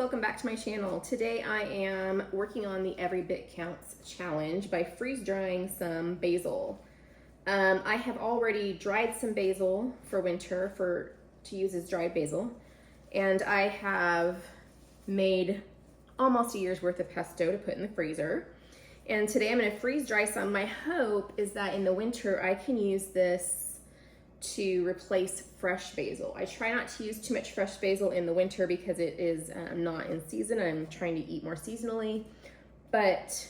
welcome back to my channel. Today I am working on the Every Bit Counts challenge by freeze drying some basil. I have already dried some basil for winter to use as dried basil, and I have made almost a year's worth of pesto to put in the freezer. And today I'm going to freeze dry some. My hope is that in the winter I can use this to replace fresh basil. I try not to use too much fresh basil in the winter because it is not in season. I'm trying to eat more seasonally, but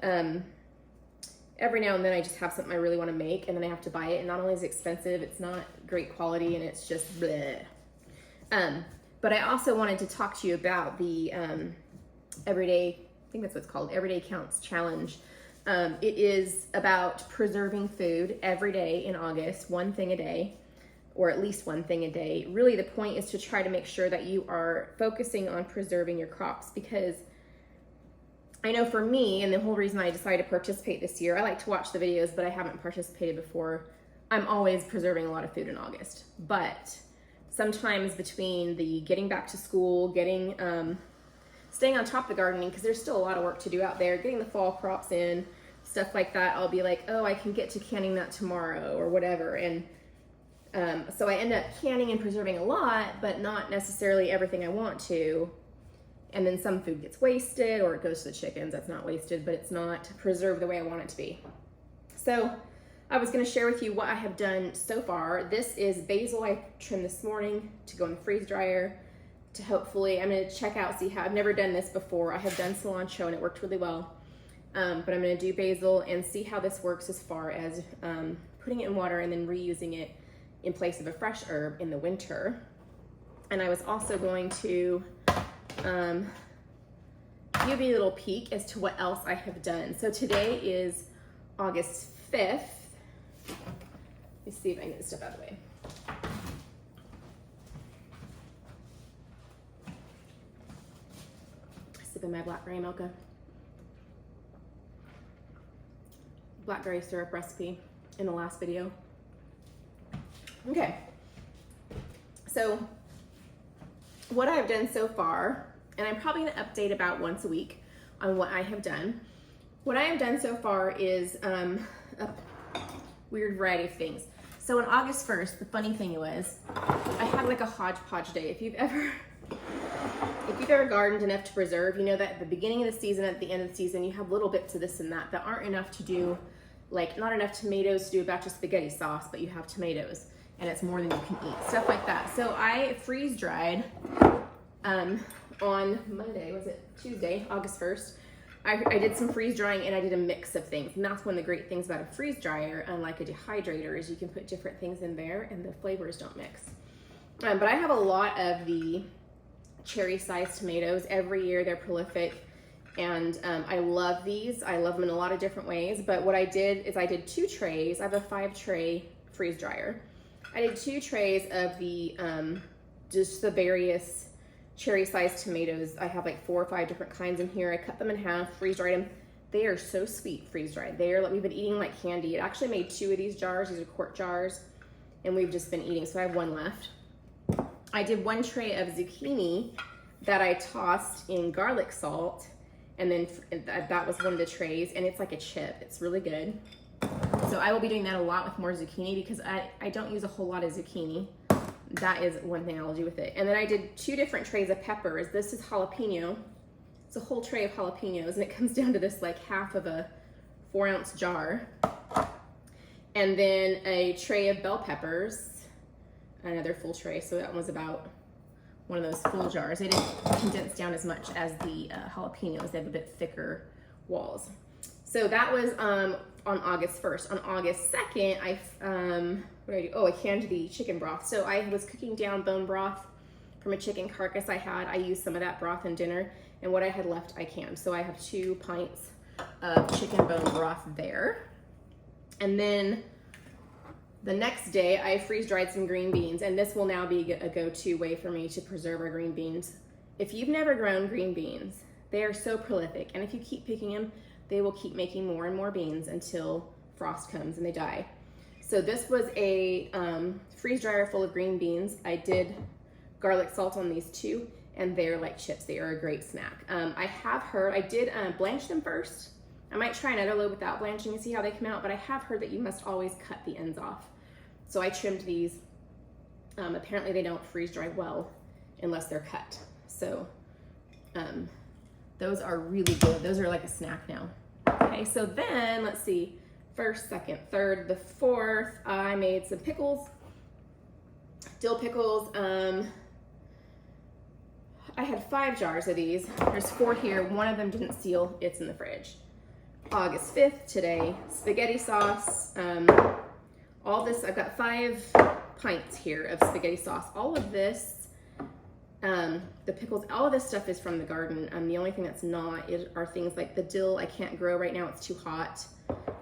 every now and then I just have something I really want to make and then I have to buy it, and not only is it expensive, it's not great quality and it's just bleh. But I also wanted to talk to you about the everyday, I think that's what it's called, Everyday Counts challenge. It is about preserving food every day in August, one thing a day, or at least one thing a day. Really, the point is to try to make sure that you are focusing on preserving your crops, because I know for me, and the whole reason I decided to participate this year, I like to watch the videos, but I haven't participated before. I'm always preserving a lot of food in August, but sometimes between the getting back to school, staying on top of the gardening, because there's still a lot of work to do out there, getting the fall crops in, stuff like that, I'll be like, oh, I can get to canning that tomorrow or whatever. And so I end up canning and preserving a lot, but not necessarily everything I want to. And then some food gets wasted, or it goes to the chickens. That's not wasted, but it's not preserved the way I want it to be. So I was going to share with you what I have done so far. This is basil I trimmed this morning to go in the freeze dryer. To hopefully, I'm going to check out, see how, I've never done this before. I have done cilantro and it worked really well. But I'm going to do basil and see how this works as far as putting it in water and then reusing it in place of a fresh herb in the winter. And I was also going to give you a little peek as to what else I have done. So today is August 5th. Let me see if I can get this stuff out of the way. Sipping my blackberry mocha. Blackberry syrup recipe in the last video. Okay, so what I've done so far, and I'm probably gonna update about once a week on what I have done. What I have done so far is a weird variety of things. So on August 1st, the funny thing was, I had like a hodgepodge day. If you've ever gardened enough to preserve, you know that at the beginning of the season, at the end of the season, you have little bits of this and that aren't enough to do, like not enough tomatoes to do a batch of spaghetti sauce, but you have tomatoes and it's more than you can eat, stuff like that. So I freeze dried on Monday, was it Tuesday, August 1st. I did some freeze drying and I did a mix of things. And that's one of the great things about a freeze dryer, unlike a dehydrator, is you can put different things in there and the flavors don't mix. But I have a lot of the cherry-sized tomatoes. Every year they're prolific, and I love these. I love them in a lot of different ways, but what I did is I did 2 trays. I have a 5-tray freeze dryer. I did 2 trays of the just the various cherry-sized tomatoes. I have like 4 or 5 different kinds in here. I cut them in half, freeze dried them. They are so sweet freeze-dried. We've been eating like candy. It actually made 2 of these jars. These are quart jars, and we've just been eating, so I have 1 left. I did 1 tray of zucchini that I tossed in garlic salt, and then that was one of the trays, and it's like a chip. It's really good. So I will be doing that a lot with more zucchini because I don't use a whole lot of zucchini. That is one thing I will do with it. And then I did 2 different trays of peppers. This is jalapeno. It's a whole tray of jalapenos, and it comes down to this like half of a 4-ounce jar. And then a tray of bell peppers. Another full tray, so that was about one of those full jars. They didn't condense down as much as the jalapenos. They have a bit thicker walls. So that was on August 1st. On August 2nd, what did I do? Oh, I canned the chicken broth. So I was cooking down bone broth from a chicken carcass I had. I used some of that broth in dinner, and what I had left I canned. So I have 2 pints of chicken bone broth there. And then the next day, I freeze dried some green beans, and this will now be a go-to way for me to preserve our green beans. If you've never grown green beans, they are so prolific, and if you keep picking them, they will keep making more and more beans until frost comes and they die. So this was a freeze dryer full of green beans. I did garlic salt on these too, and they're like chips. They are a great snack. I have heard, I did blanch them first. I might try another load without blanching and see how they come out, but I have heard that you must always cut the ends off. So I trimmed these. Apparently they don't freeze dry well unless they're cut. So those are really good. Those are like a snack now. Okay, so then let's see, first, second, third, the fourth, I made some pickles, dill pickles. I had 5 jars of these. There's 4 here. One of them didn't seal. It's in the fridge. August 5th today, spaghetti sauce. All this, I've got 5 pints here of spaghetti sauce. All of this, the pickles, all of this stuff is from the garden. The only thing that's not are things like the dill. I can't grow right now, it's too hot.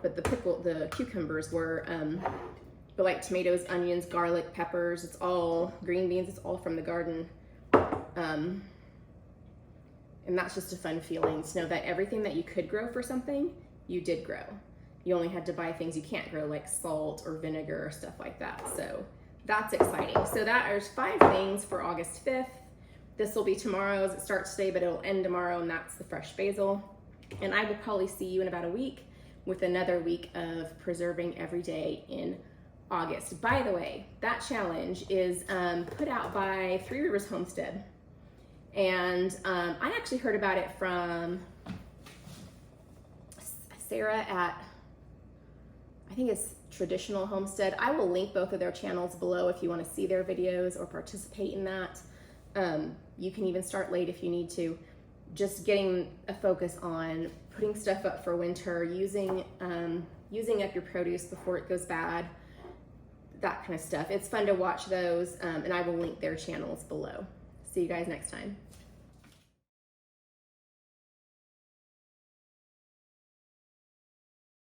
But the cucumbers were, but like tomatoes, onions, garlic, peppers, it's all green beans, it's all from the garden. And that's just a fun feeling to know that everything that you could grow for something, you did grow. You only had to buy things you can't grow, like salt or vinegar or stuff like that. So that's exciting. So there's 5 things for August 5th. This will be tomorrow's. It starts today, but it'll end tomorrow, and that's the fresh basil. And I will probably see you in about a week with another week of preserving every day in August. By the way, that challenge is put out by Three Rivers Homestead. And I actually heard about it from Sarah at, I think it's Traditional Homestead. I will link both of their channels below if you want to see their videos or participate in that. You can even start late if you need to. Just getting a focus on putting stuff up for winter, using up your produce before it goes bad, that kind of stuff. It's fun to watch those, and I will link their channels below. See you guys next time.